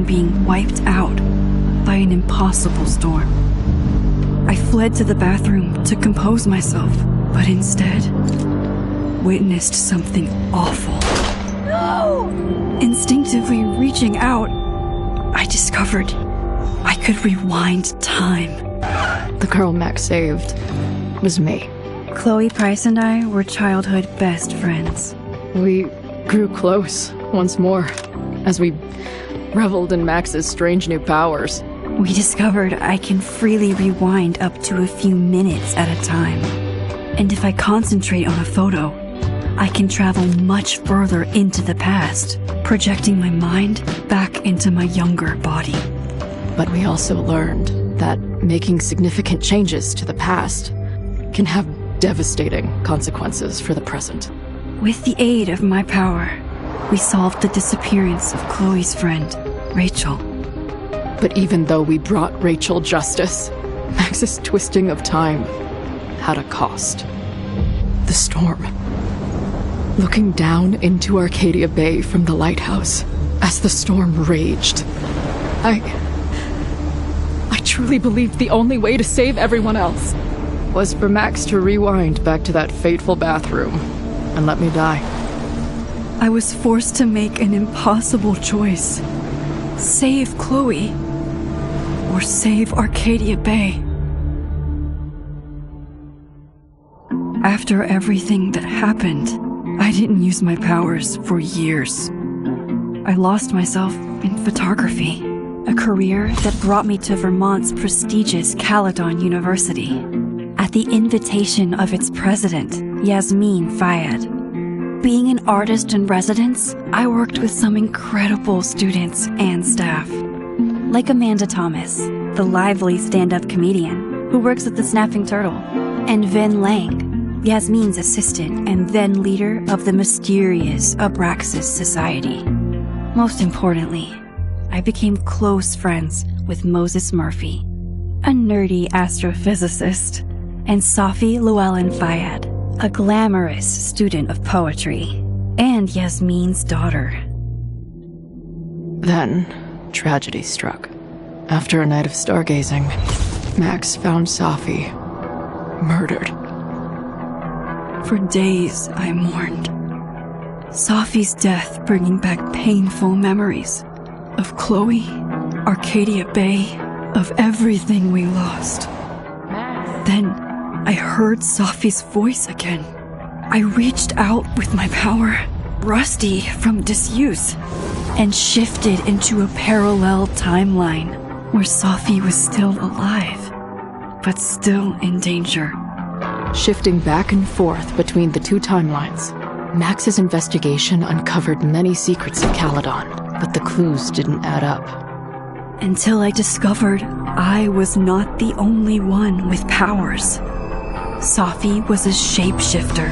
being wiped out by an impossible storm. I fled to the bathroom to compose myself, but instead witnessed something awful. No! Instinctively reaching out, I discovered I could rewind time. The girl Max saved was me. Chloe Price and I were childhood best friends. We grew close once more as we reveled in Max's strange new powers. We discovered I can freely rewind up to a few minutes at a time. And if I concentrate on a photo, I can travel much further into the past, projecting my mind back into my younger body. But we also learned that making significant changes to the past can have devastating consequences for the present. With the aid of my power, we solved the disappearance of Chloe's friend, Rachel. But even though we brought Rachel justice, Max's twisting of time had a cost. The storm. Looking down into Arcadia Bay from the lighthouse, as the storm raged, I truly believed the only way to save everyone else was for Max to rewind back to that fateful bathroom and let me die. I was forced to make an impossible choice. Save Chloe, or save Arcadia Bay. After everything that happened, I didn't use my powers for years. I lost myself in photography, a career that brought me to Vermont's prestigious Caledon University, at the invitation of its president, Yasmin Fayed. Being an artist in residence, I worked with some incredible students and staff, like Amanda Thomas, the lively stand-up comedian who works at the Snapping Turtle, and Vin Lang, Yasmin's assistant and then leader of the mysterious Abraxas Society. Most importantly, I became close friends with Moses Murphy, a nerdy astrophysicist, and Safi Llewellyn Fayed, a glamorous student of poetry, and Yasmin's daughter. Then, tragedy struck. After a night of stargazing, Max found Safi murdered. For days, I mourned. Safi's death bringing back painful memories of Chloe, Arcadia Bay, of everything we lost. Then, I heard Safi's voice again. I reached out with my power, rusty from disuse, and shifted into a parallel timeline where Safi was still alive, but still in danger. Shifting back and forth between the two timelines, Max's investigation uncovered many secrets of Caledon, but the clues didn't add up. Until I discovered I was not the only one with powers. Safi was a shapeshifter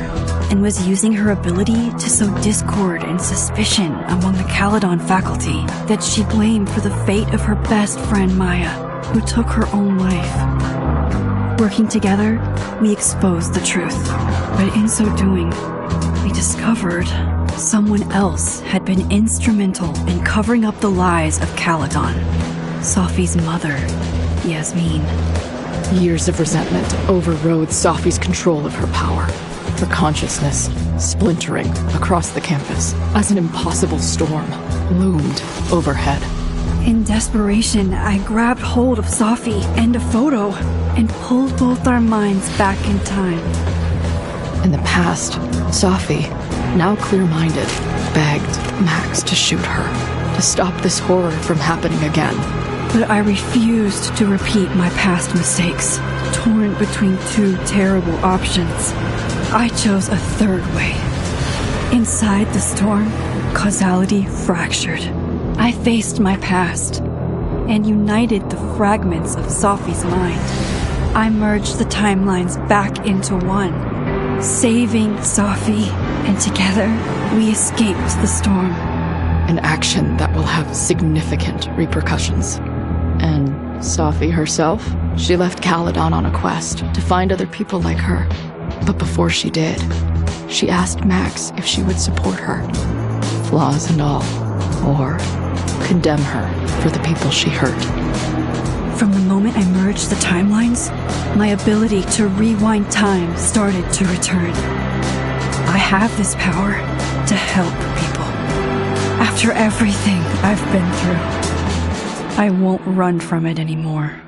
and was using her ability to sow discord and suspicion among the Caledon faculty that she blamed for the fate of her best friend Maya, who took her own life. Working together, we exposed the truth, but in so doing, we discovered someone else had been instrumental in covering up the lies of Caledon. Safi's mother, Yasmin. Years of resentment overrode Safi's control of her power, her consciousness splintering across the campus as an impossible storm loomed overhead. In desperation, I grabbed hold of Safi and a photo and pulled both our minds back in time. In the past, Safi, now clear-minded, begged Max to shoot her, to stop this horror from happening again. But I refused to repeat my past mistakes, torn between two terrible options. I chose a third way. Inside the storm, causality fractured. I faced my past and united the fragments of Safi's mind. I merged the timelines back into one, saving Safi, and together we escaped the storm. An action that will have significant repercussions. And Safi herself, she left Caledon on a quest to find other people like her. But before she did, she asked Max if she would support her, flaws and all, or condemn her for the people she hurt. From the moment I merged the timelines, my ability to rewind time started to return. I have this power to help people. After everything I've been through, I won't run from it anymore.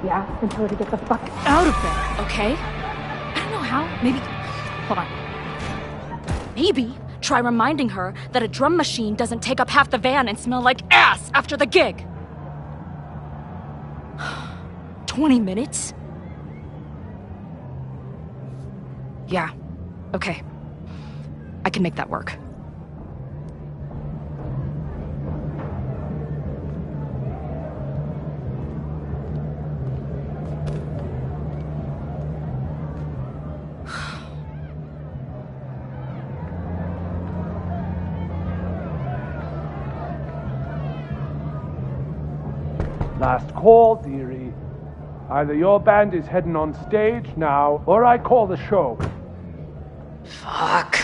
Yeah, and tell her to get the fuck out of there. Okay? I don't know how. Maybe... Hold on. Maybe try reminding her that a drum machine doesn't take up half the van and smell like ass after the gig. 20 minutes? Yeah. Okay. I can make that work. Last call, dearie. Either your band is heading on stage now, or I call the show. Fuck.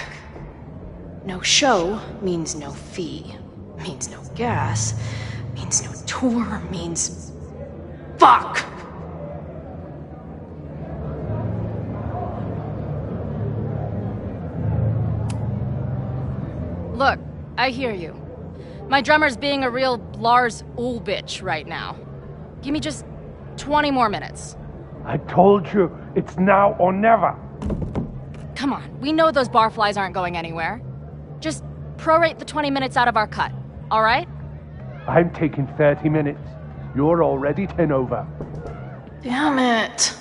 No show means no fee, means no gas, means no tour, means... Fuck! Look, I hear you. My drummer's being a real Lars Ul bitch right now. Give me just 20 more minutes. I told you, it's now or never. Come on, we know those barflies aren't going anywhere. Just prorate the 20 minutes out of our cut, all right? I'm taking 30 minutes. You're already 10 over. Damn it.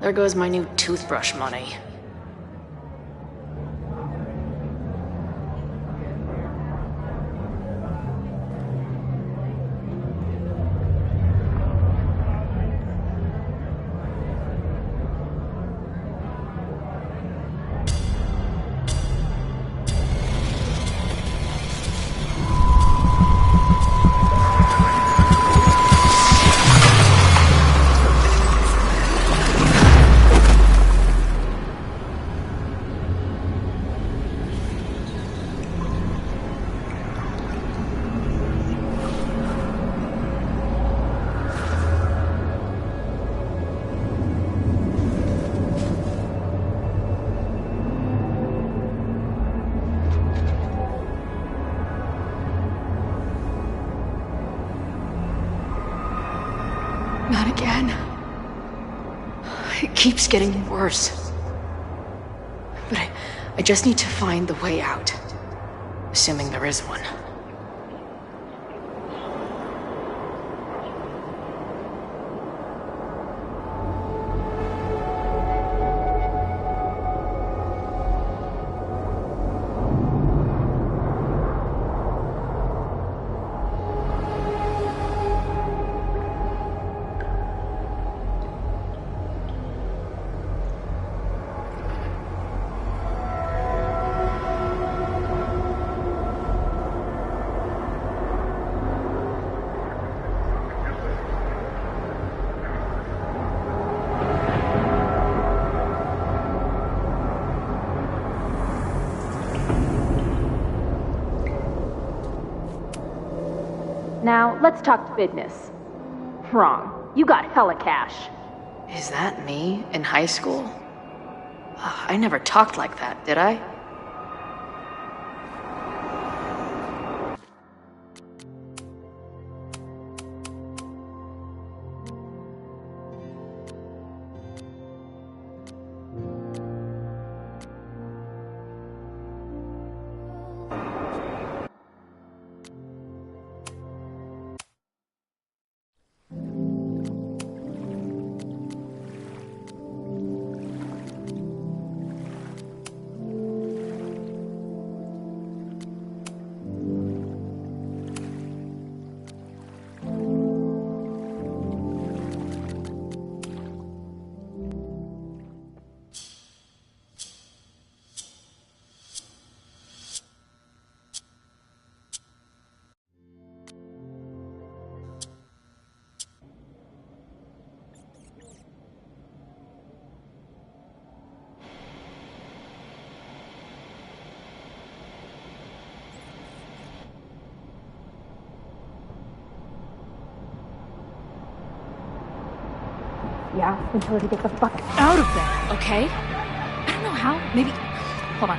There goes my new toothbrush money. Not again. It keeps getting worse. But I just need to find the way out. Assuming there is one. Now, let's talk business. Wrong. You got hella cash. Is that me in high school? I never talked like that, did I? Yeah, and tell her to get the fuck out of there. Okay? I don't know how. Maybe... Hold on.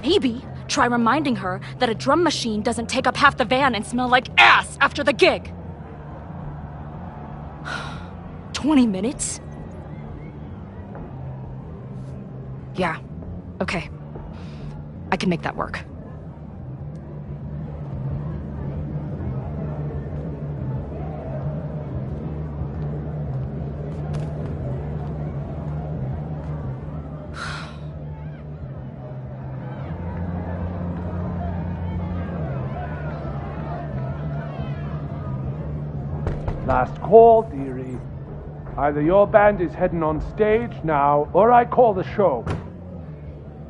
Maybe try reminding her that a drum machine doesn't take up half the van and smell like ass after the gig. 20 minutes? Yeah, okay. I can make that work. Last call, dearie. Either your band is heading on stage now, or I call the show.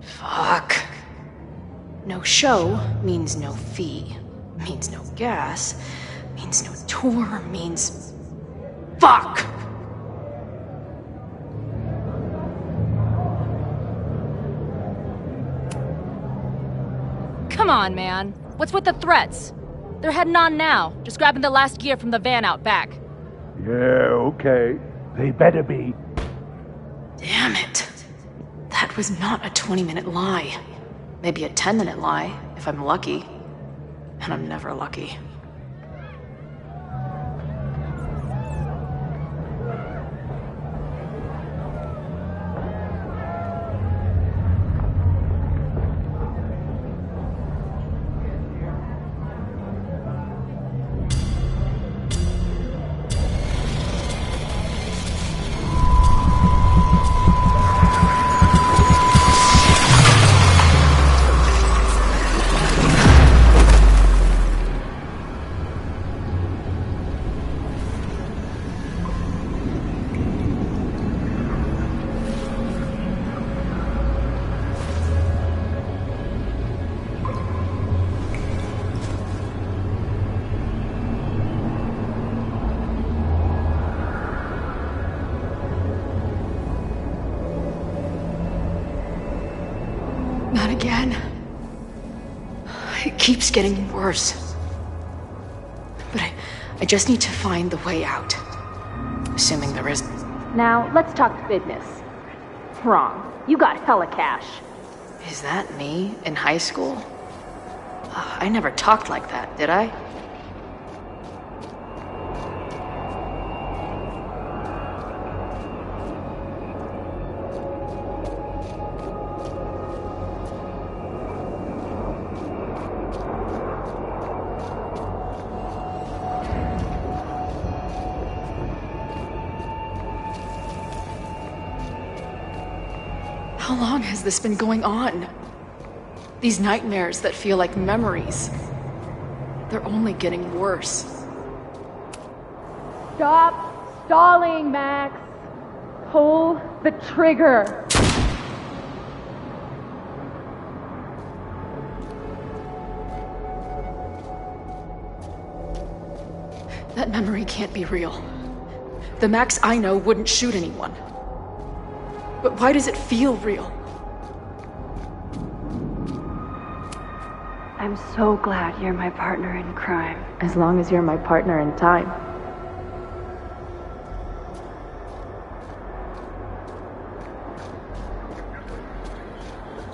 Fuck. No show means no fee, means no gas, means no tour, means... Fuck! Come on, man. What's with the threats? They're heading on now, just grabbing the last gear from the van out back. Yeah, okay. They better be. Damn it. That was not a 20-minute lie. Maybe a 10-minute lie, if I'm lucky. And I'm never lucky. Not again. It keeps getting worse. But I just need to find the way out. Assuming there is. Now, let's talk business. Wrong. You got hella cash. Is that me in high school? I never talked like that, did I? How long has this been going on? These nightmares that feel like memories. They're only getting worse. Stop stalling, Max. Pull the trigger. That memory can't be real. The Max I know wouldn't shoot anyone. But why does it feel real? I'm so glad you're my partner in crime. As long as you're my partner in time.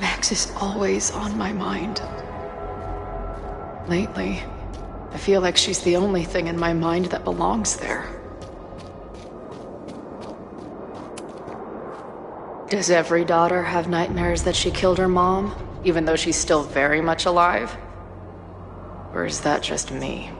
Max is always on my mind. Lately, I feel like she's the only thing in my mind that belongs there. Does every daughter have nightmares that she killed her mom, even though she's still very much alive? Or is that just me?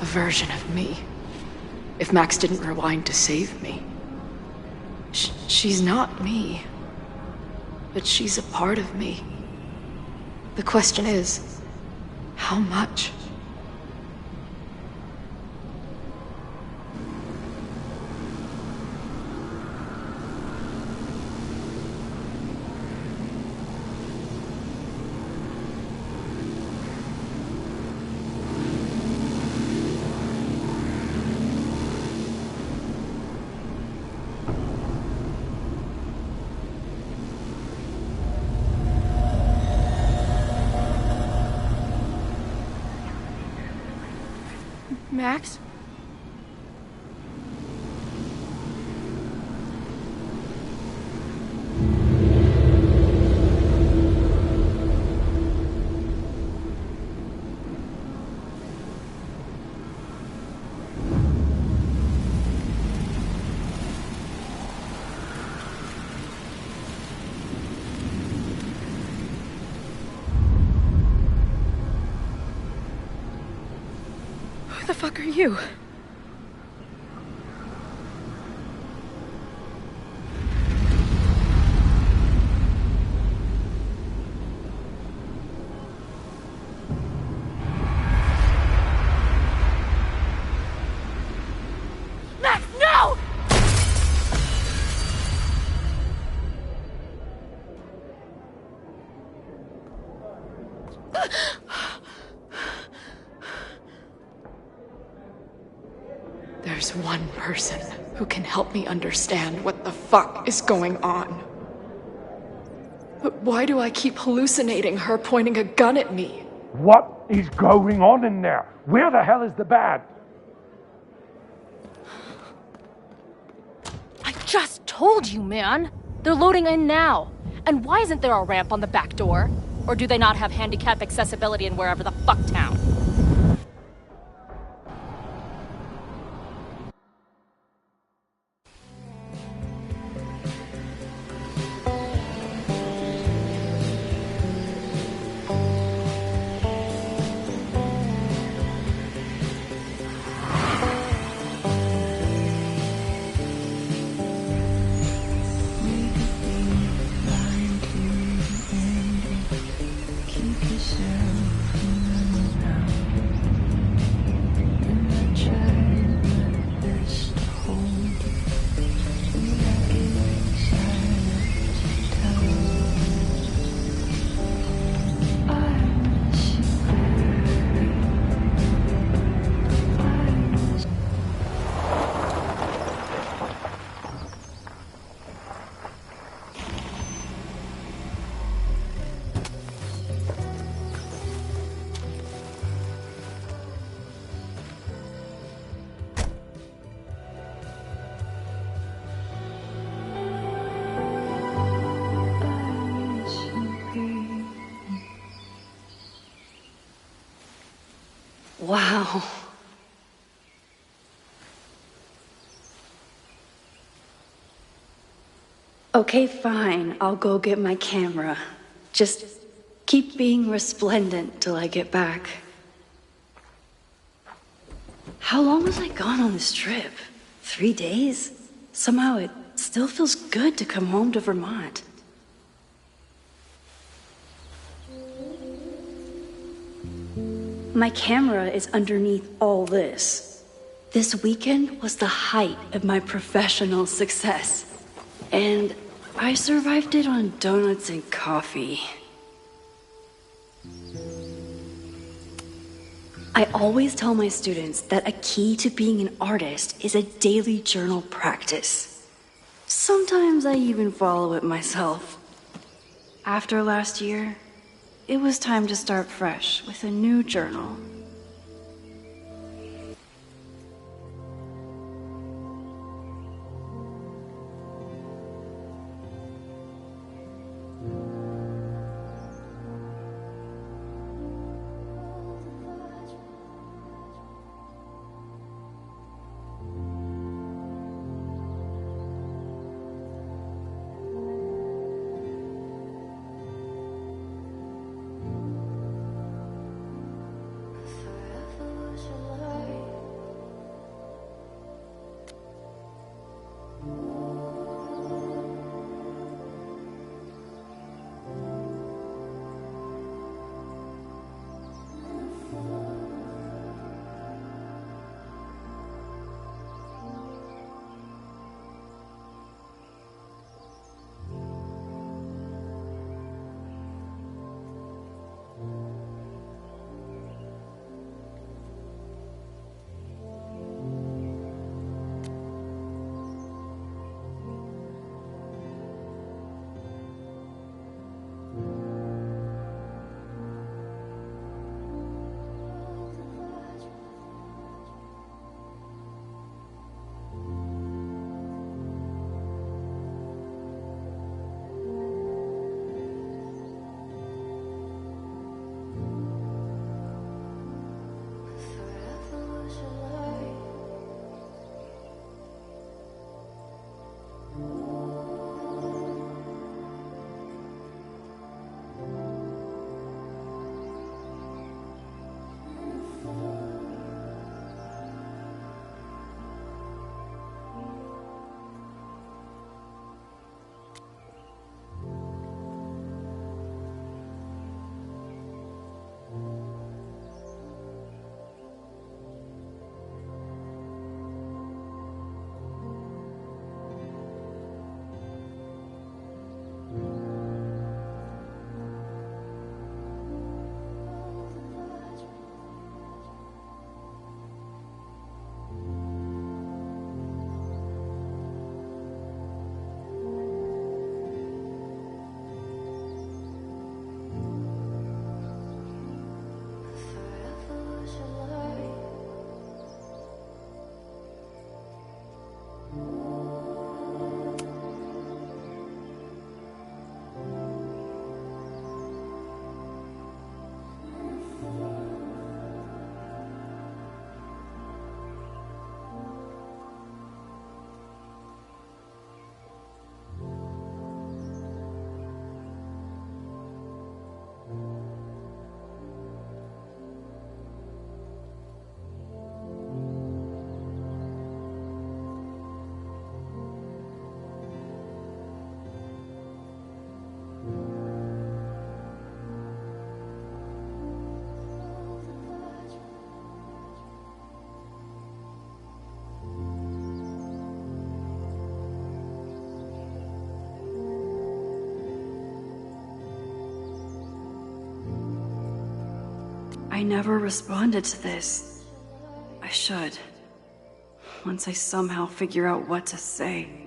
A version of me. If Max didn't rewind to save me. She's not me. But she's a part of me. The question is, how much? Max? Who the fuck are you? Max, no! There's one person who can help me understand what the fuck is going on. But why do I keep hallucinating her pointing a gun at me? What is going on in there? Where the hell is the band? I just told you, man! They're loading in now. And why isn't there a ramp on the back door? Or do they not have handicap accessibility in wherever the fuck town? Wow. Okay, fine. I'll go get my camera. Just keep being resplendent till I get back. How long was I gone on this trip? 3 days? Somehow it still feels good to come home to Vermont. My camera is underneath all this. This weekend was the height of my professional success. And I survived it on donuts and coffee. I always tell my students that a key to being an artist is a daily journal practice. Sometimes I even follow it myself. After last year, it was time to start fresh with a new journal. I never responded to this. I should. Once I somehow figure out what to say.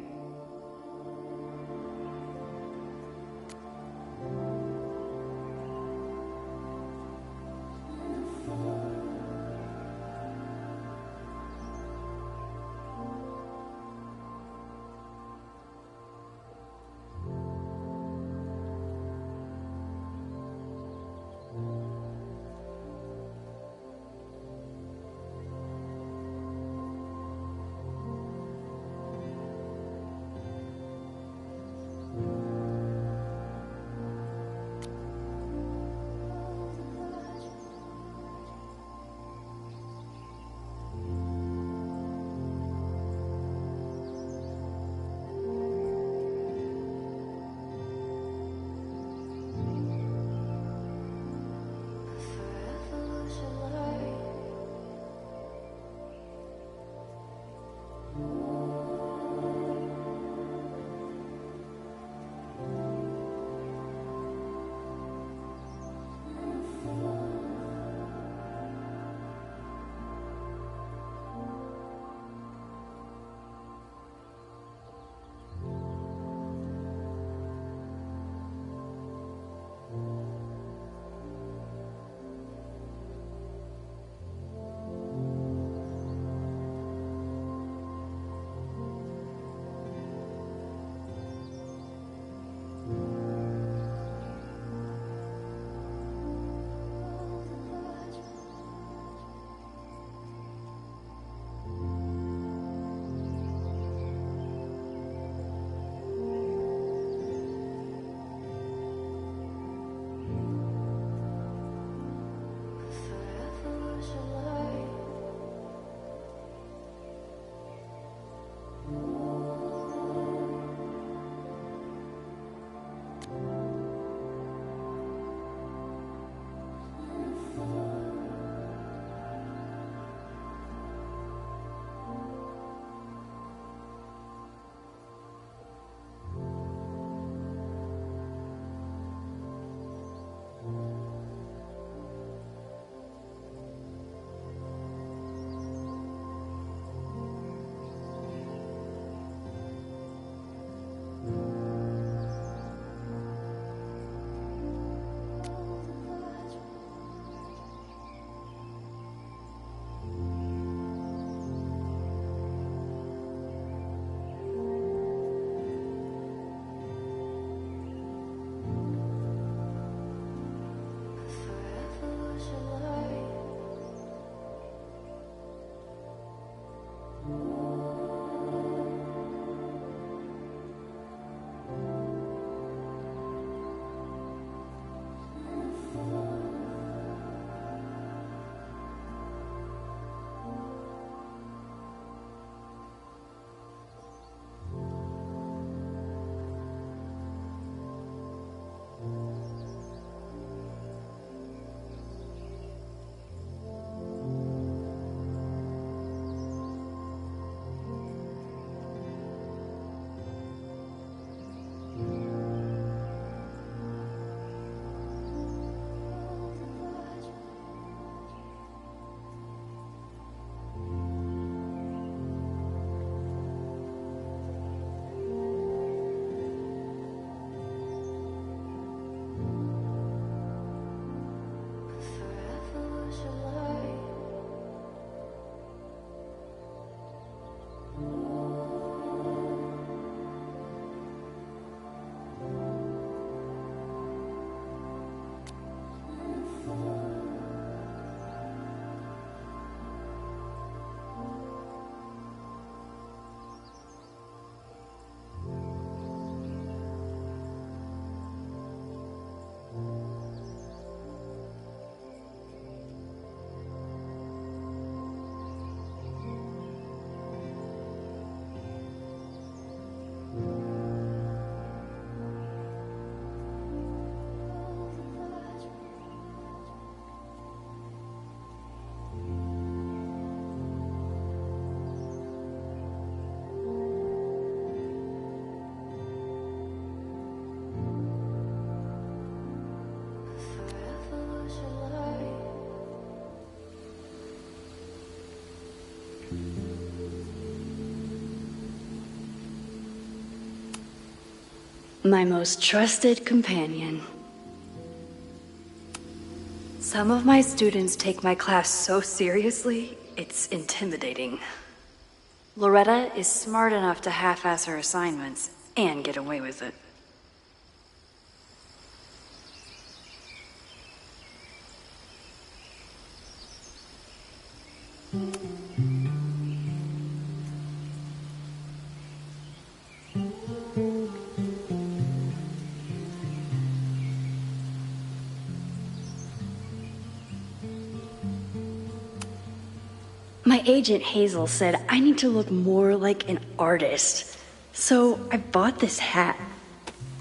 My most trusted companion. Some of my students take my class so seriously, it's intimidating. Loretta is smart enough to half-ass her assignments and get away with it. My agent Hazel said I need to look more like an artist, so I bought this hat.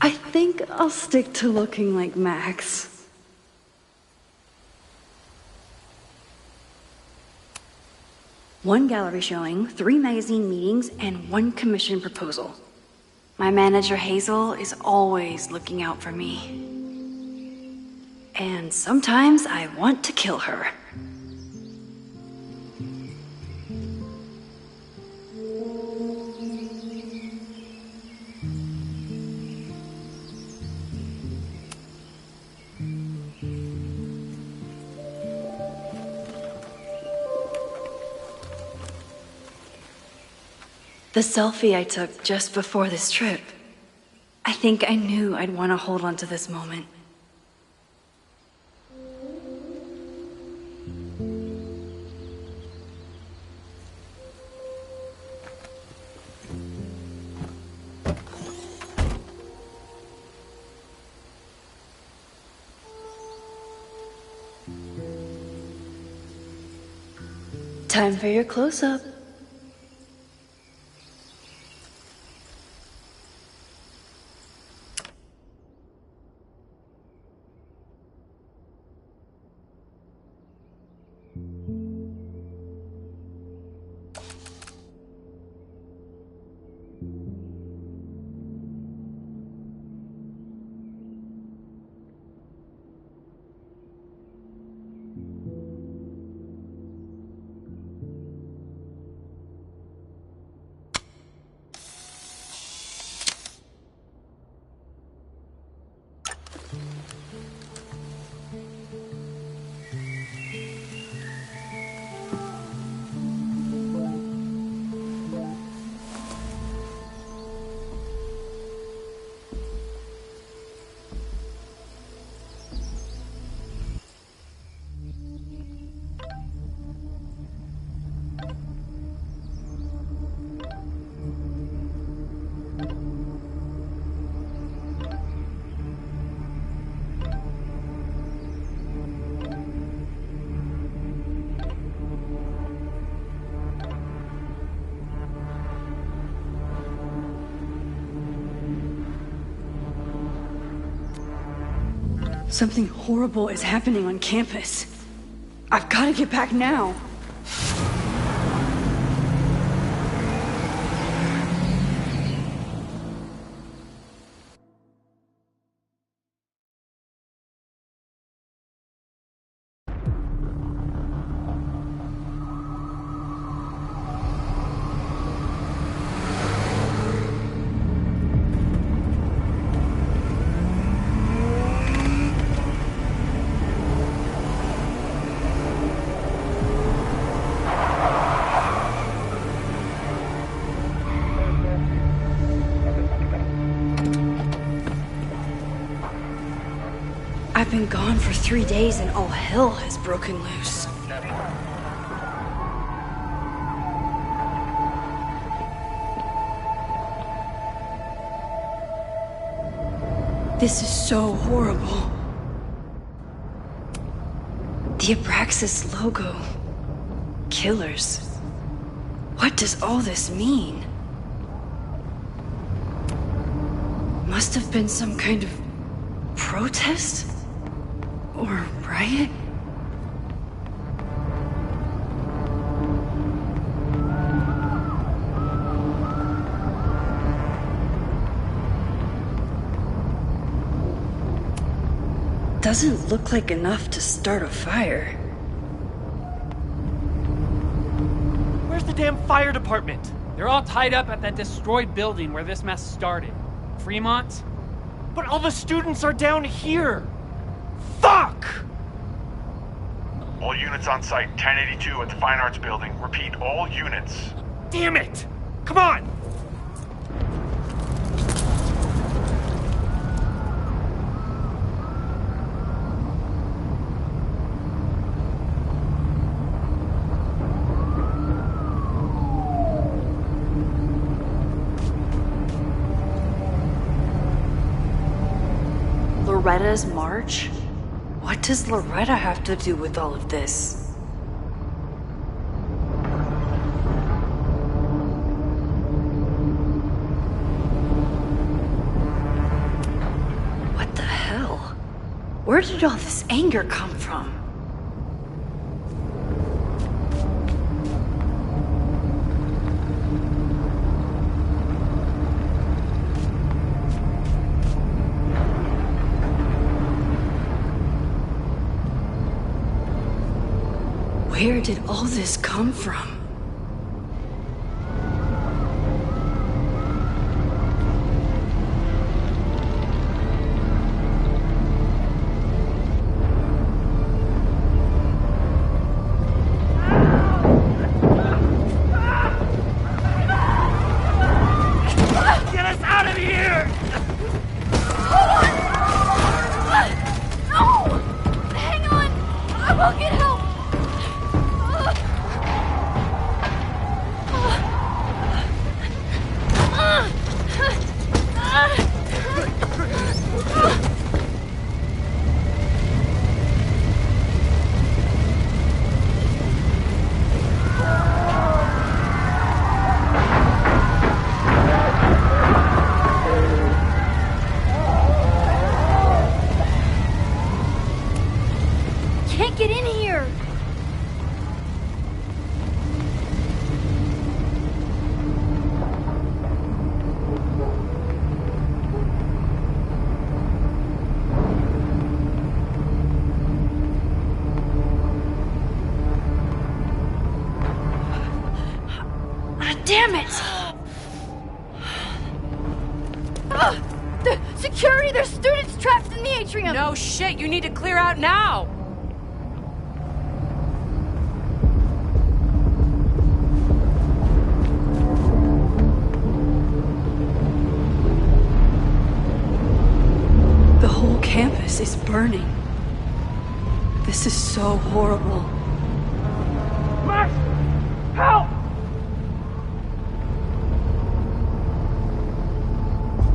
I think I'll stick to looking like Max. One gallery showing, 3 magazine meetings, and 1 commission proposal. My manager Hazel is always looking out for me. And sometimes I want to kill her. The selfie I took just before this trip. I think I knew I'd want to hold on to this moment. Time for your close-up. Something horrible is happening on campus. I've got to get back now. I've been gone for 3 days and all hell has broken loose. This is so horrible. The Abraxas logo. Killers. What does all this mean? Must have been some kind of protest? Or riot? Doesn't look like enough to start a fire. Where's the damn fire department? They're all tied up at that destroyed building where this mess started. Fremont? But all the students are down here! Fuck! All units on site, 1082 at the Fine Arts Building. Repeat, all units. Damn it! Come on! Loretta's march? What does Loretta have to do with all of this? What the hell? Where did all this anger come from? Where did all this come from? Get us out of here! No! Hang on! I will get help! Can't get in here! Damn it! The security! There's students trapped in the atrium! No shit, you need to clear out now! The whole campus is burning. This is so horrible. Max! Help!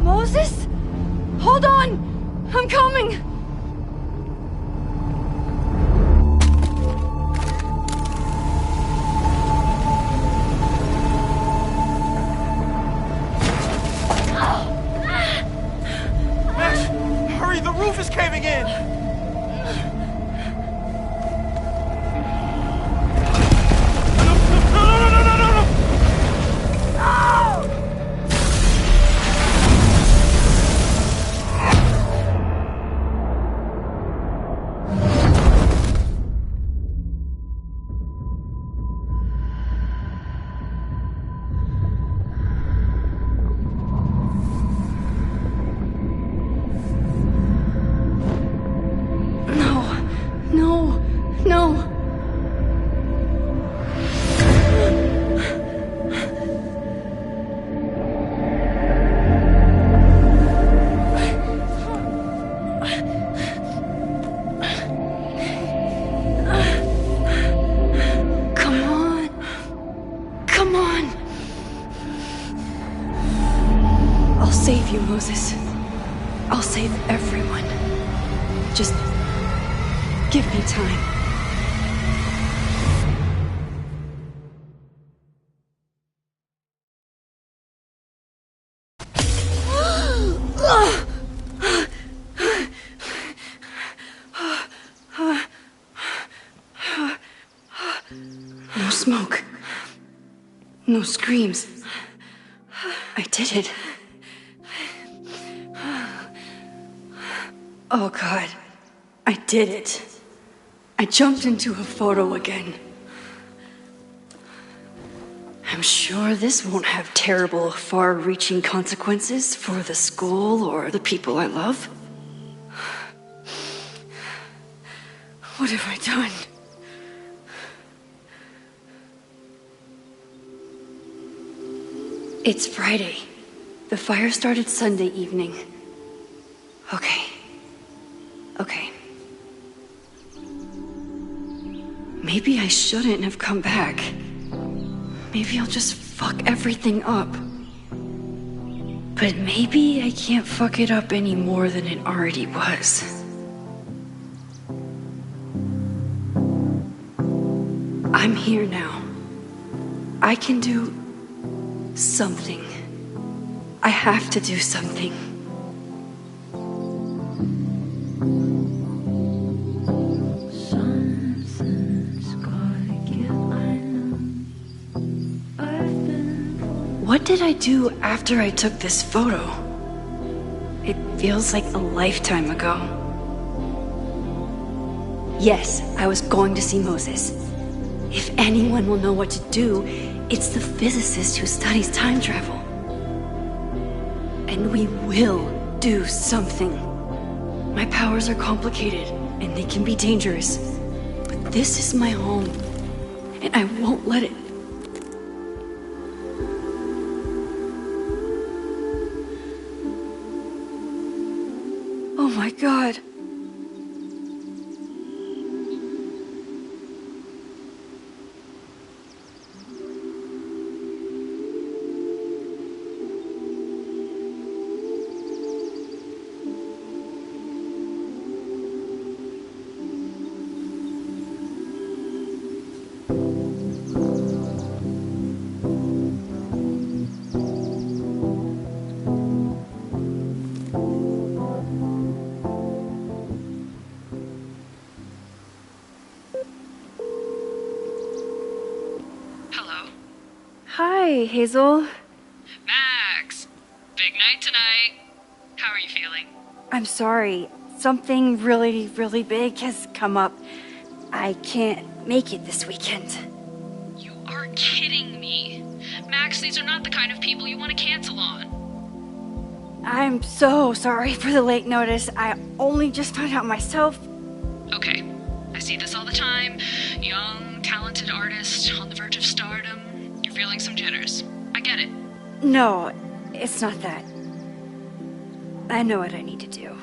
Moses? Hold on! I'm coming! Max, hurry, the roof is caving in! save you, Moses. I'll save everyone. Just give me time. No smoke. No screams. I did it. Oh God, I did it. I jumped into a photo again. I'm sure this won't have terrible, far-reaching consequences for the school or the people I love. What have I done? It's Friday. The fire started Sunday evening. Okay. Maybe I shouldn't have come back. Maybe I'll just fuck everything up. But maybe I can't fuck it up any more than it already was. I'm here now. I can do something. I have to do something. What did I do after I took this photo? It feels like a lifetime ago. Yes, I was going to see Moses. If anyone will know what to do, it's the physicist who studies time travel. And we will do something. My powers are complicated, and they can be dangerous. But this is my home, and I won't let it. Oh my God. Hi, Hazel. Max! Big night tonight. How are you feeling? I'm sorry. Something really, really big has come up. I can't make it this weekend. You are kidding me. Max, these are not the kind of people you want to cancel on. I'm so sorry for the late notice. I only just found out myself. Okay, I see this all the time. Young, talented artist on the verge of stardom. You're feeling some jitters. I get it. No, it's not that. I know what I need to do.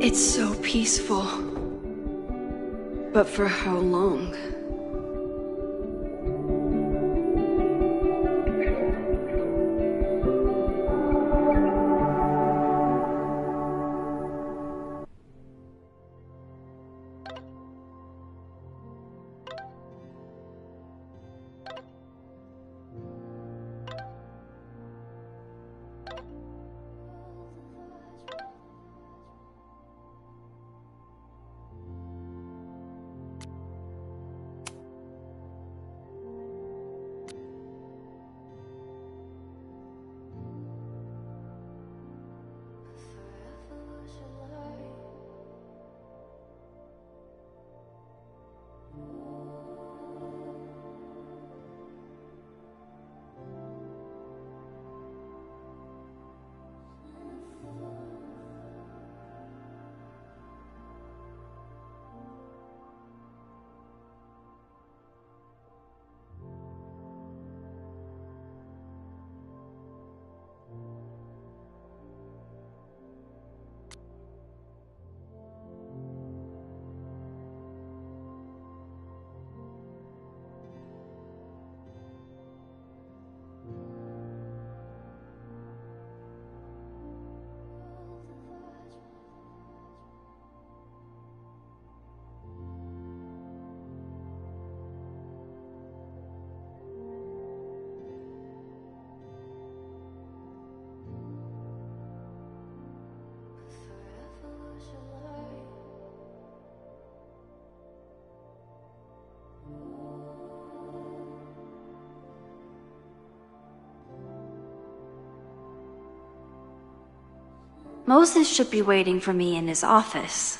It's so peaceful. But for how long? Moses should be waiting for me in his office.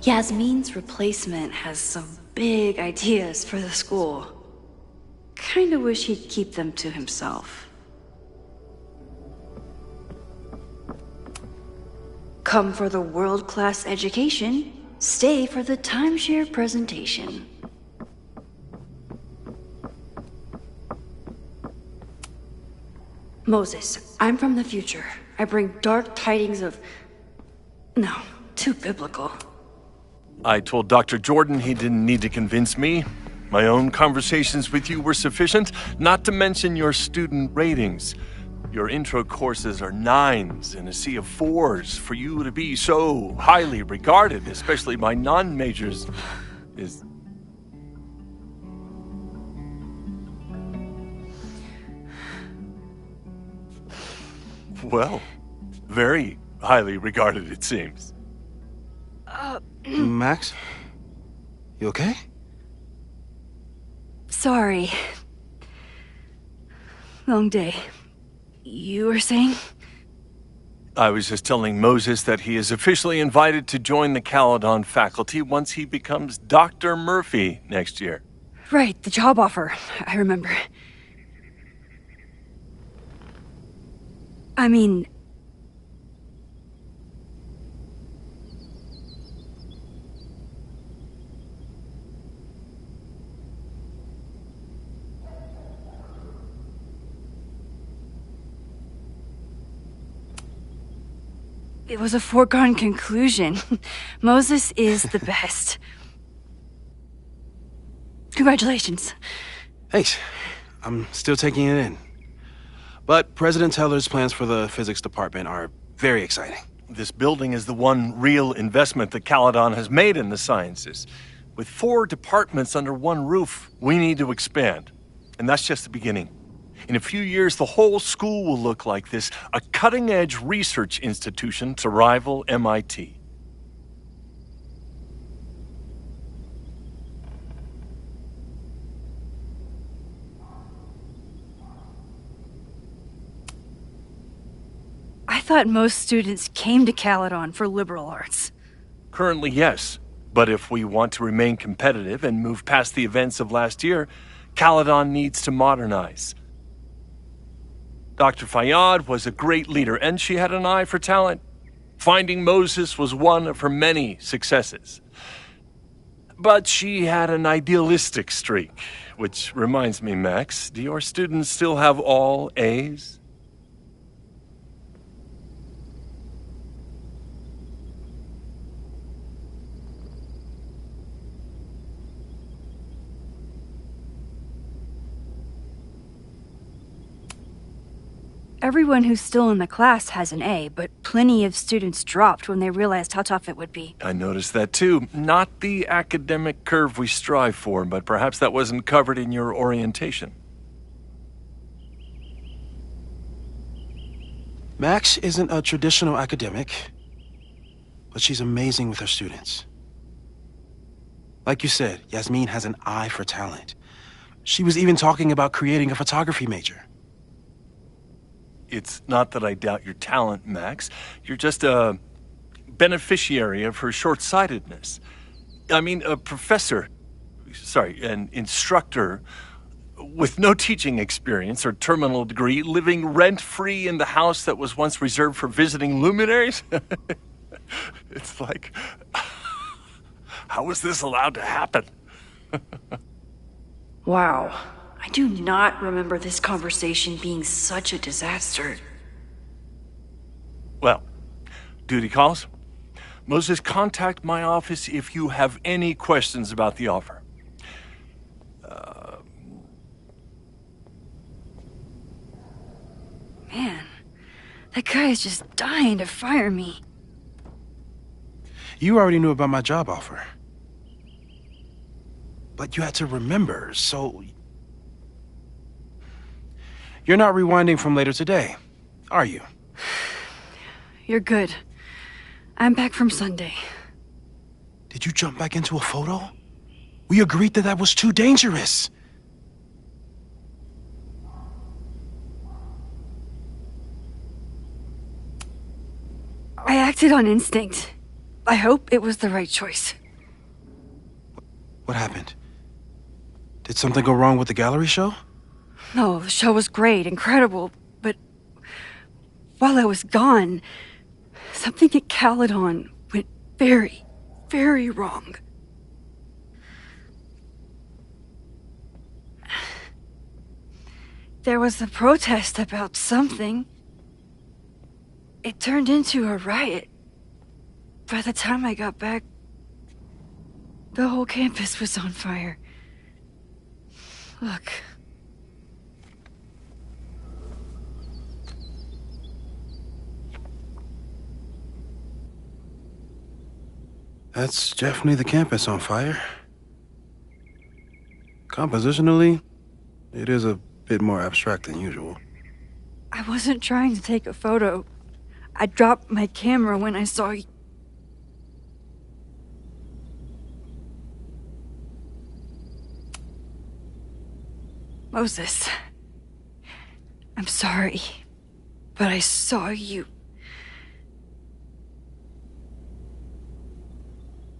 Yasmin's replacement has some big ideas for the school. Kinda wish he'd keep them to himself. Come for the world-class education, stay for the timeshare presentation. Moses, I'm from the future. I bring dark tidings of... No, too biblical. I told Dr. Jordan he didn't need to convince me. My own conversations with you were sufficient, not to mention your student ratings. Your intro courses are 9s in a sea of 4s. For you to be so highly regarded, especially by non-majors, is... Well, very highly regarded, it seems. Max? You okay? Sorry. Long day. You were saying? I was just telling Moses that he is officially invited to join the Caledon faculty once he becomes Dr. Murphy next year. Right, the job offer. I remember. I mean... It was a foregone conclusion. Moses is the best. Congratulations. Thanks. I'm still taking it in. But President Teller's plans for the physics department are very exciting. This building is the one real investment that Caledon has made in the sciences. With 4 departments under one roof, we need to expand. And that's just the beginning. In a few years, the whole school will look like this, a cutting-edge research institution to rival MIT. I thought most students came to Caledon for liberal arts. Currently, yes. But if we want to remain competitive and move past the events of last year, Caledon needs to modernize. Dr. Fayyad was a great leader, and she had an eye for talent. Finding Moses was one of her many successes. But she had an idealistic streak, which reminds me, Max, do your students still have all A's? Everyone who's still in the class has an A, but plenty of students dropped when they realized how tough it would be. I noticed that too. Not the academic curve we strive for, but perhaps that wasn't covered in your orientation. Max isn't a traditional academic, but she's amazing with her students. Like you said, Yasmin has an eye for talent. She was even talking about creating a photography major. It's not that I doubt your talent, Max. You're just a beneficiary of her short-sightedness. I mean, an instructor with no teaching experience or terminal degree, living rent-free in the house that was once reserved for visiting luminaries? It's like, how was this allowed to happen? Wow. I do not remember this conversation being such a disaster. Well, duty calls. Moses, contact my office if you have any questions about the offer. Man, that guy is just dying to fire me. You already knew about my job offer. But you had to remember, so... You're not rewinding from later today, are you? You're good. I'm back from Sunday. Did you jump back into a photo? We agreed that was too dangerous. I acted on instinct. I hope it was the right choice. What happened? Did something go wrong with the gallery show? No, the show was great, incredible, but while I was gone, something at Caledon went very, very wrong. There was a protest about something. It turned into a riot. By the time I got back, the whole campus was on fire. Look. That's definitely the campus on fire. Compositionally, it is a bit more abstract than usual. I wasn't trying to take a photo. I dropped my camera when I saw you. Moses, I'm sorry, but I saw you.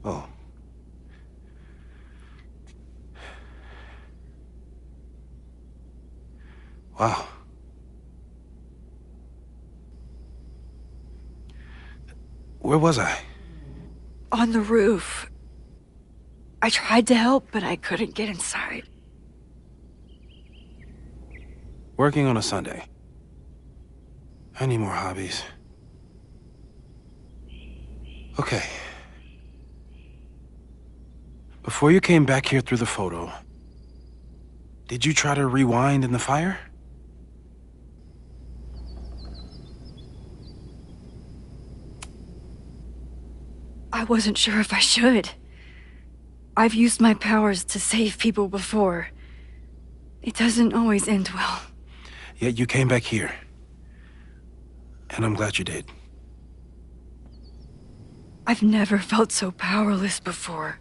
Oh. Wow. Where was I? On the roof. I tried to help, but I couldn't get inside. Working on a Sunday. I need more hobbies. Okay. Before you came back here through the photo, did you try to rewind in the fire? I wasn't sure if I should. I've used my powers to save people before. It doesn't always end well. Yet you came back here. And I'm glad you did. I've never felt so powerless before.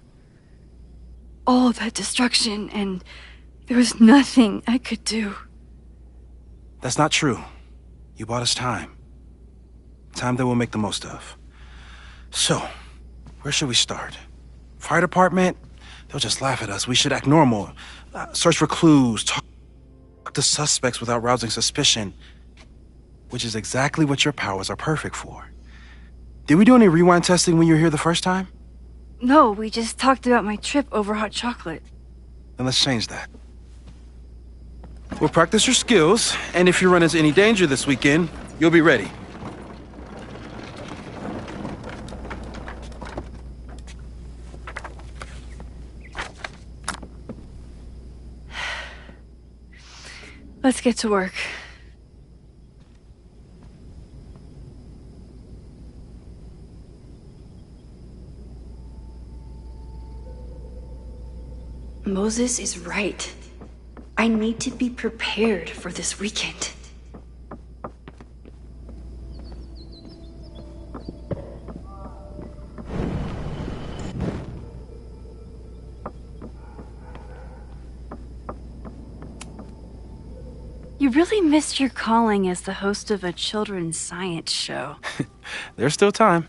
All that destruction, and there was nothing I could do. That's not true. You bought us time. Time that we'll make the most of. So, where should we start? Fire department? They'll just laugh at us. We should act normal. Search for clues. Talk to suspects without rousing suspicion. Which is exactly what your powers are perfect for. Did we do any rewind testing when you were here the first time? No, we just talked about my trip over hot chocolate. Then let's change that. We'll practice your skills, and if you run into any danger this weekend, you'll be ready. Let's get to work. Moses is right. I need to be prepared for this weekend. You really missed your calling as the host of a children's science show. There's still time.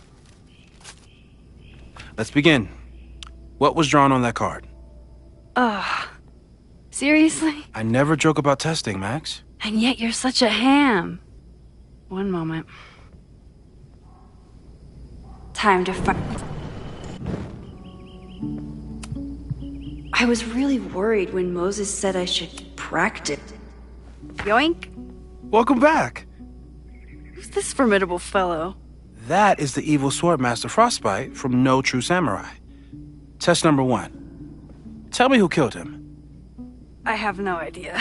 Let's begin. What was drawn on that card? Seriously? I never joke about testing, Max. And yet you're such a ham. One moment. Time to fight. I was really worried when Moses said I should practice. Yoink. Welcome back. Who's this formidable fellow? That is the evil Swordmaster Frostbite from No True Samurai. Test number 1. Tell me who killed him. I have no idea.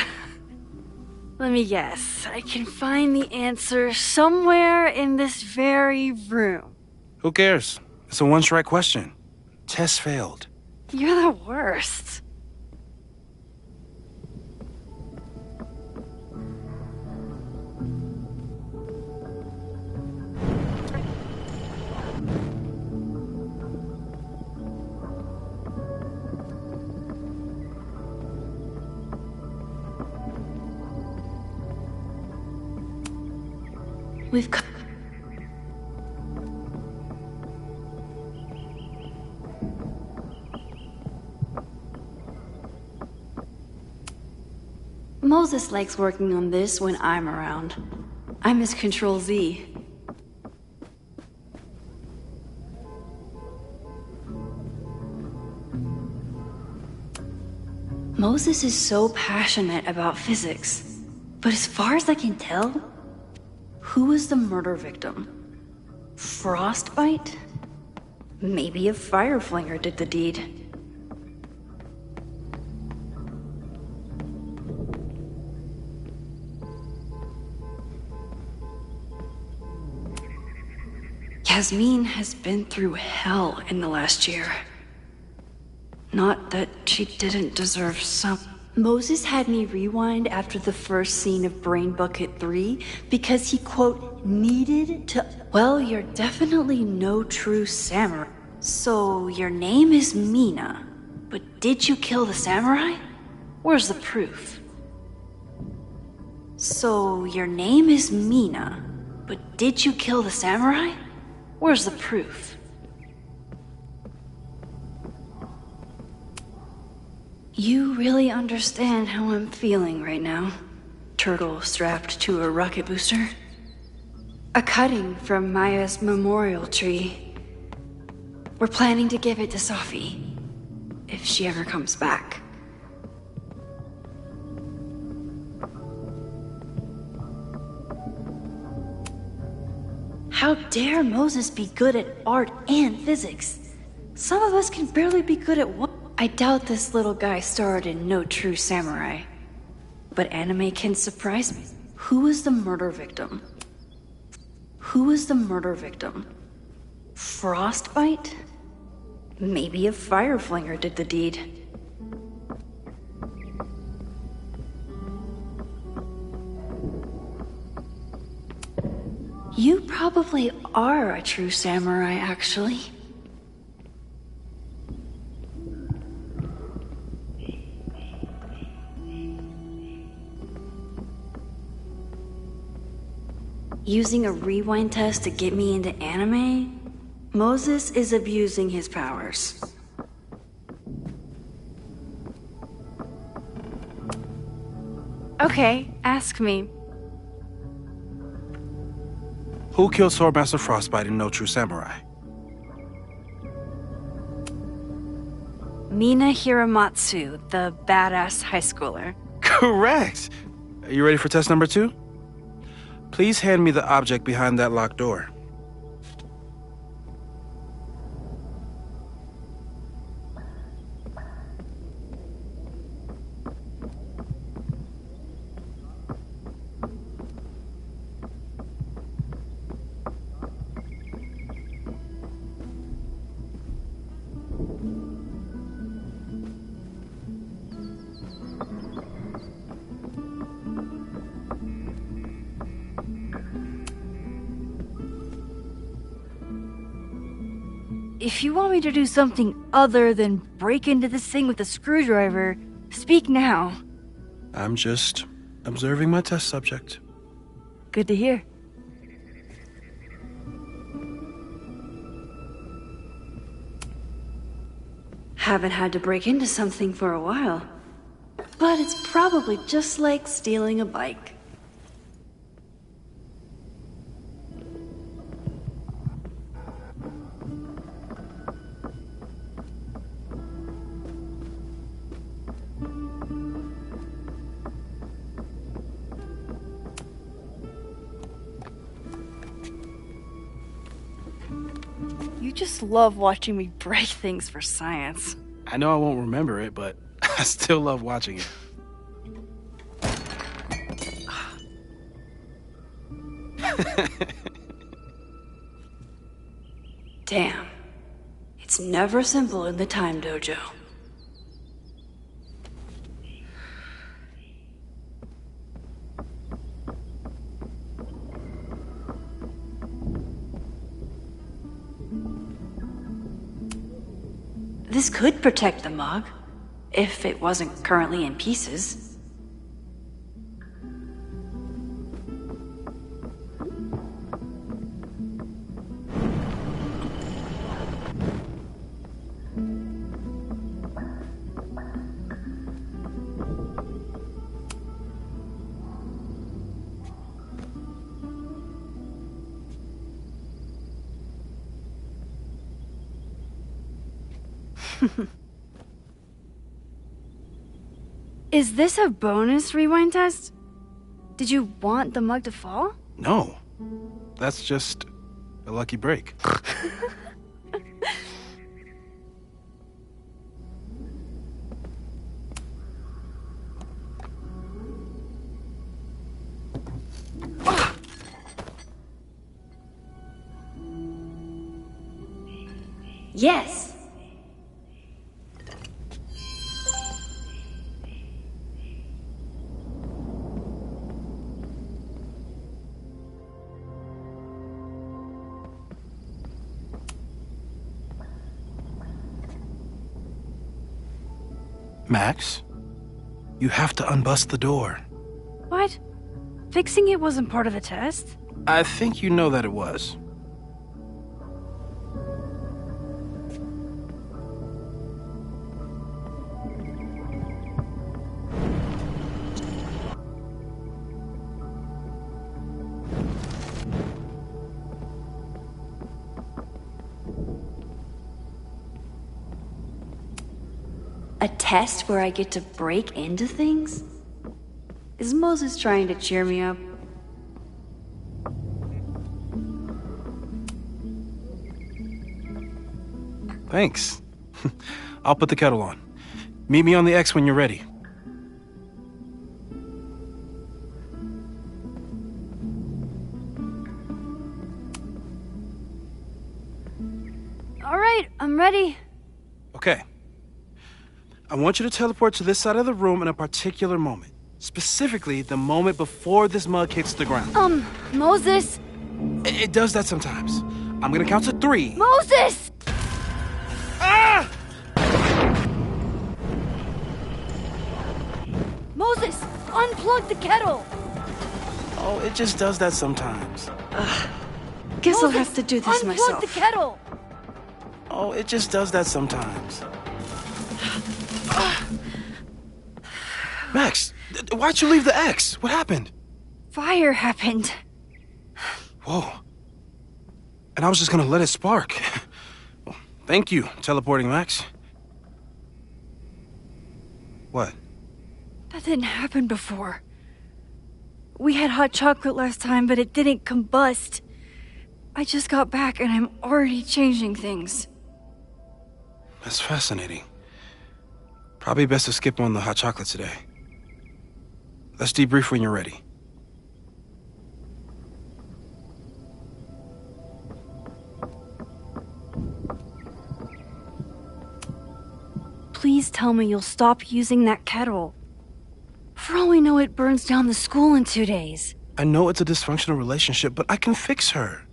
Let me guess. I can find the answer somewhere in this very room. Who cares? It's a one-strike question. Test failed. You're the worst. We've come. Moses likes working on this when I'm around. I miss Control Z. Moses is so passionate about physics, but as far as I can tell, who was the murder victim? Frostbite? Maybe a fire flinger did the deed. Yasmin has been through hell in the last year. Not that she didn't deserve some. Moses had me rewind after the first scene of Brain Bucket 3 because he, quote, needed to. Well, you're definitely no true samurai. So, your name is Mina, but did you kill the samurai? Where's the proof? So, your name is Mina, but did you kill the samurai? Where's the proof? You really understand how I'm feeling right now. Turtle strapped to a rocket booster. A cutting from Maya's memorial tree. We're planning to give it to Sophie, if she ever comes back. How dare Moses be good at art and physics? Some of us can barely be good at one. I doubt this little guy starred in No True Samurai. But anime can surprise me. Who was the murder victim? Who was the murder victim? Frostbite? Maybe a fire flinger did the deed. You probably are a true samurai, actually. Using a rewind test to get me into anime? Moses is abusing his powers. Okay, ask me. Who killed Swordmaster Frostbite in No True Samurai? Mina Hiramatsu, the badass high schooler. Correct! Are you ready for test number 2? Please hand me the object behind that locked door. If you want me to do something other than break into this thing with a screwdriver, speak now. I'm just observing my test subject. Good to hear. Haven't had to break into something for a while. But it's probably just like stealing a bike. You just love watching me break things for science. I know I won't remember it, but I still love watching it. Damn. never simple in the Time Dojo. This could protect the mug, if it wasn't currently in pieces. Is this a bonus rewind test? Did you want the mug to fall? No. That's just a lucky break. Yes. Max, you have to unbust the door. What? Fixing it wasn't part of the test? I think you know that it was. A test where I get to break into things? Is Moses trying to cheer me up? Thanks. I'll put the kettle on. Meet me on the X when you're ready. All right, I'm ready. Okay. I want you to teleport to this side of the room in a particular moment. Specifically, the moment before this mug hits the ground. Moses! It does that sometimes. I'm gonna count to 3. Moses! Ah! Moses, unplug the kettle! Oh, it just does that sometimes. Guess Moses, I'll have to do this myself. Unplug the kettle! Oh, it just does that sometimes. Max, why'd you leave the X? What happened? Fire happened. Whoa. And I was just gonna let it spark. Well, thank you, teleporting Max. What? That didn't happen before. We had hot chocolate last time, but it didn't combust. I just got back and I'm already changing things. That's fascinating. Probably best to skip on the hot chocolate today. Let's debrief when you're ready. Please tell me you'll stop using that kettle. For all we know, it burns down the school in 2 days. I know it's a dysfunctional relationship, but I can fix her.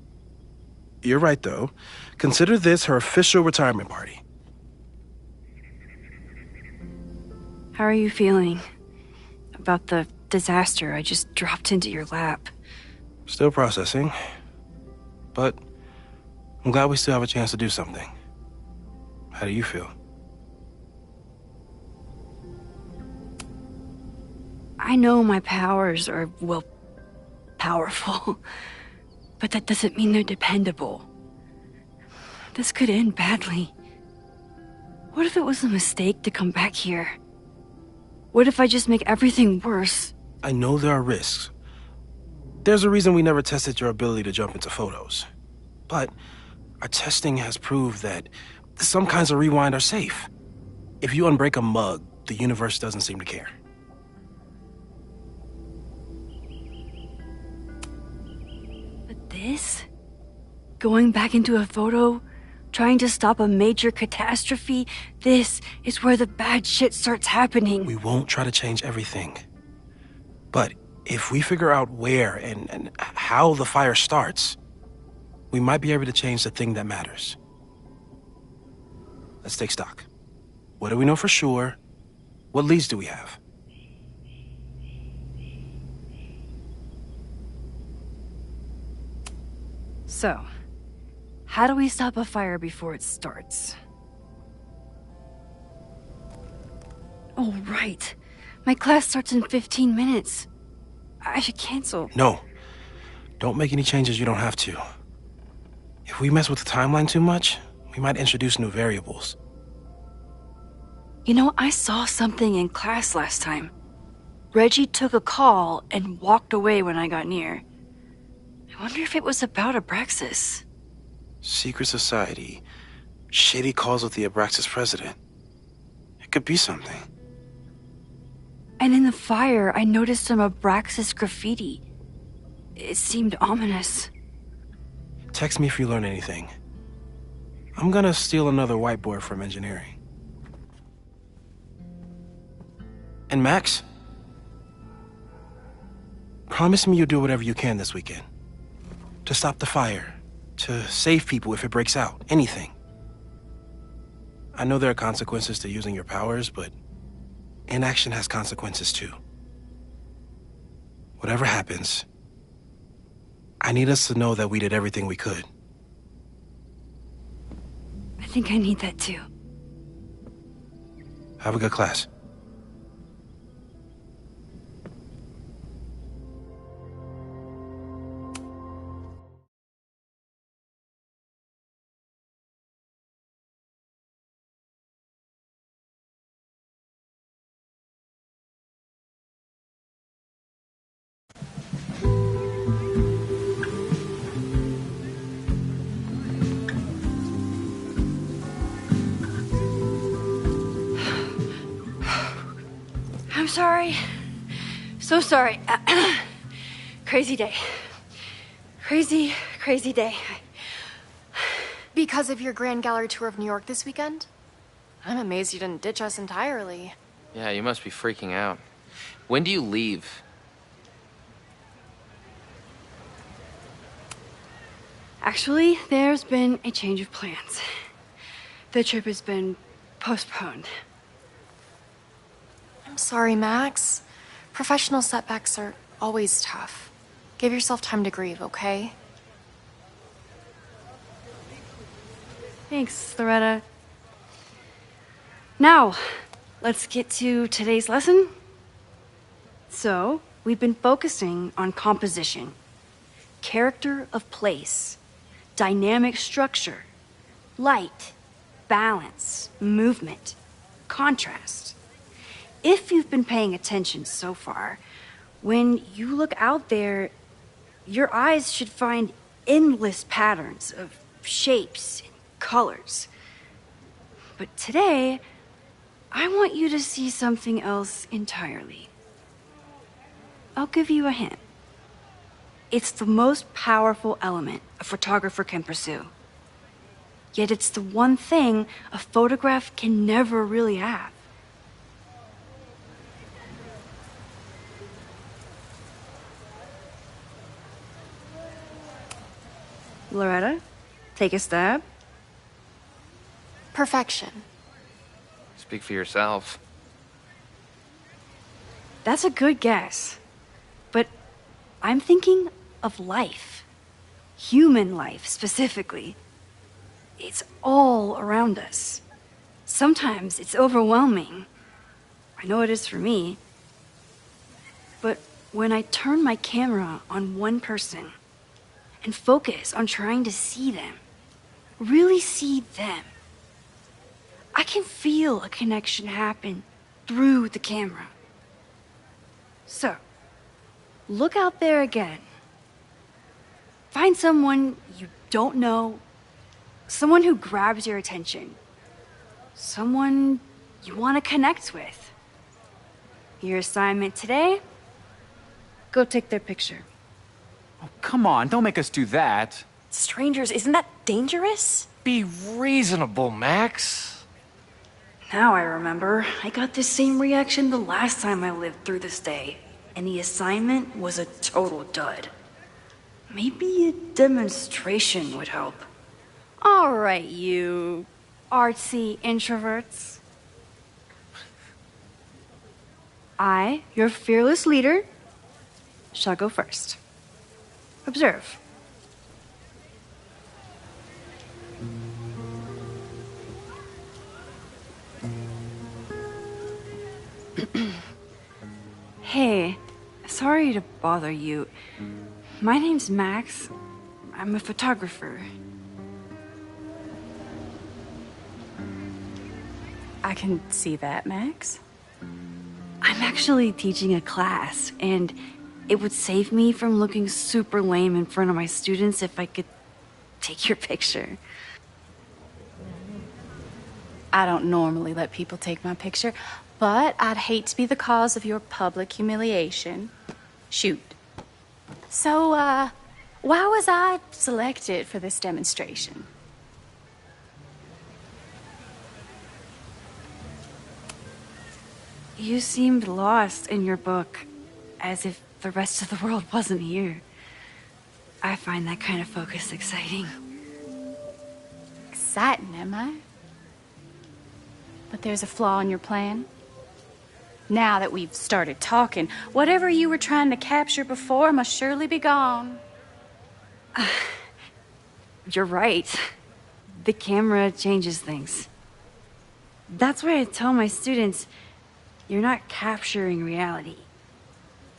You're right, though. Consider this her official retirement party. How are you feeling about the disaster I just dropped into your lap? Still processing. But I'm glad we still have a chance to do something. How do you feel? I know my powers are, well, powerful. But that doesn't mean they're dependable. This could end badly. What if it was a mistake to come back here? What if I just make everything worse? I know there are risks. There's a reason we never tested your ability to jump into photos. But our testing has proved that some kinds of rewind are safe. If you unbreak a mug, the universe doesn't seem to care. But this? Going back into a photo? trying to stop a major catastrophe, this is where the bad shit starts happening. We won't try to change everything. But if we figure out where and how the fire starts, we might be able to change the thing that matters. Let's take stock. What do we know for sure? What leads do we have? So, how do we stop a fire before it starts? Oh, right. My class starts in 15 minutes. I should cancel. No. Don't make any changes you don't have to. If we mess with the timeline too much, we might introduce new variables. You know, I saw something in class last time. Reggie took a call and walked away when I got near. I wonder if it was about Abraxas. Secret society. Shady calls with the Abraxas president. It could be something. And in the fire, I noticed some Abraxas graffiti. It seemed ominous. Text me if you learn anything. I'm gonna steal another whiteboard from engineering. And Max? Promise me you'll do whatever you can this weekend. To stop the fire. To save people if it breaks out. Anything. I know there are consequences to using your powers, but inaction has consequences too. Whatever happens, I need us to know that we did everything we could. I think I need that too. Have a good class. I'm sorry. So sorry. Crazy day. Crazy day. Because of your Grand Gallery tour of New York this weekend? I'm amazed you didn't ditch us entirely. Yeah, you must be freaking out. When do you leave? Actually, there's been a change of plans. The trip has been postponed. I'm sorry, Max. Professional setbacks are always tough. Give yourself time to grieve, okay? Thanks, Loretta. Now, let's get to today's lesson. So, we've been focusing on composition, character of place, dynamic structure, light, balance, movement, contrast. If you've been paying attention so far, when you look out there, your eyes should find endless patterns of shapes and colors. But today, I want you to see something else entirely. I'll give you a hint. It's the most powerful element a photographer can pursue. Yet it's the one thing a photograph can never really have. Loretta, take a stab. Perfection. Speak for yourself. That's a good guess. But I'm thinking of life. Human life, specifically. It's all around us. Sometimes it's overwhelming. I know it is for me. But when I turn my camera on one person and focus on trying to see them, really see them, I can feel a connection happen through the camera. So, look out there again. Find someone you don't know, someone who grabs your attention, someone you want to connect with. Your assignment today? Go take their picture. Oh, come on, don't make us do that. strangers, isn't that dangerous? Be reasonable, Max. Now I remember. I got the same reaction the last time I lived through this day. And the assignment was a total dud. Maybe a demonstration would help. All right, you artsy introverts. I, your fearless leader, shall go first. Observe. Hey, sorry to bother you. My name's Max. I'm a photographer. I can see that, Max. I'm actually teaching a class, and it would save me from looking super lame in front of my students if I could take your picture. I don't normally let people take my picture, but I'd hate to be the cause of your public humiliation. Shoot. So, why was I selected for this demonstration? You seemed lost in your book, as if the rest of the world wasn't here. I find that kind of focus exciting. Exciting, am I? But there's a flaw in your plan. Now that we've started talking, whatever you were trying to capture before must surely be gone. You're right. The camera changes things. That's why I tell my students, you're not capturing reality.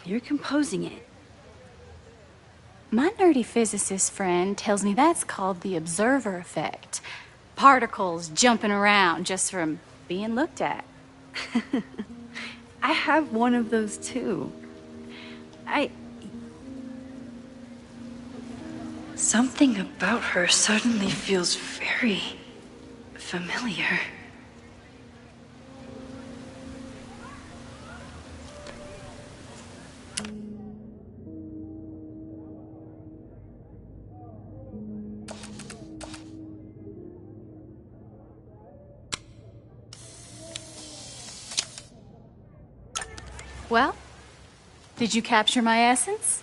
You're composing it. My nerdy physicist friend tells me that's called the observer effect. Particles jumping around just from being looked at. I have one of those too. Something about her suddenly feels very familiar. Well, did you capture my essence?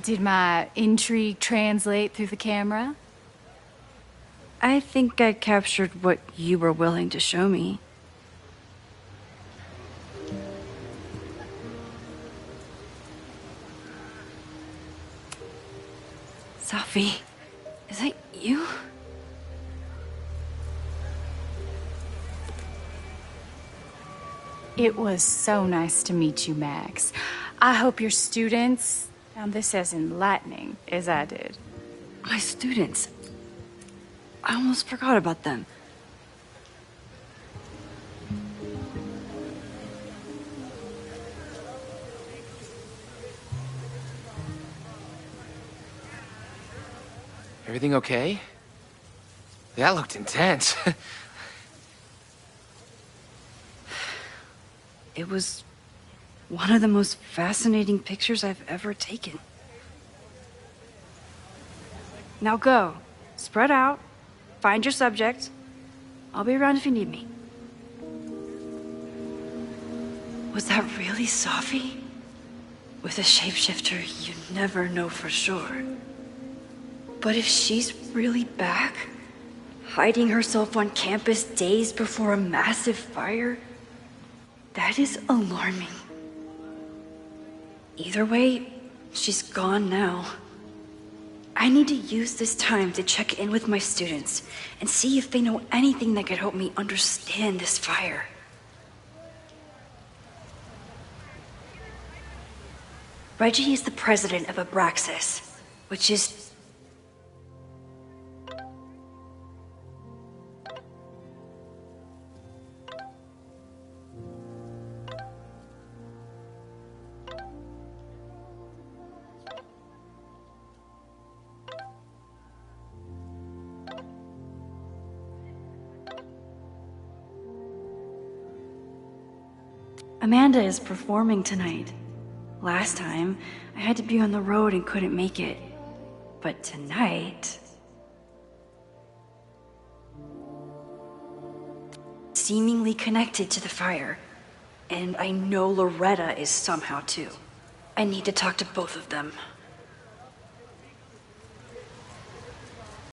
Did my intrigue translate through the camera? I think I captured what you were willing to show me. Sophie, is that you? It was so nice to meet you, Max. I hope your students found this as enlightening as I did. My students? I almost forgot about them. Everything okay? That looked intense. It was one of the most fascinating pictures I've ever taken. Now go. Spread out. Find your subject. I'll be around if you need me. Was that really Sophie? With a shapeshifter, you never know for sure. But if she's really back, hiding herself on campus days before a massive fire, that is alarming. Either way, she's gone now. I need to use this time to check in with my students and see if they know anything that could help me understand this fire. Reggie is the president of Abraxas, which is... Amanda is performing tonight. Last time, I had to be on the road and couldn't make it. But tonight... seemingly connected to the fire. And I know Loretta is somehow too. I need to talk to both of them.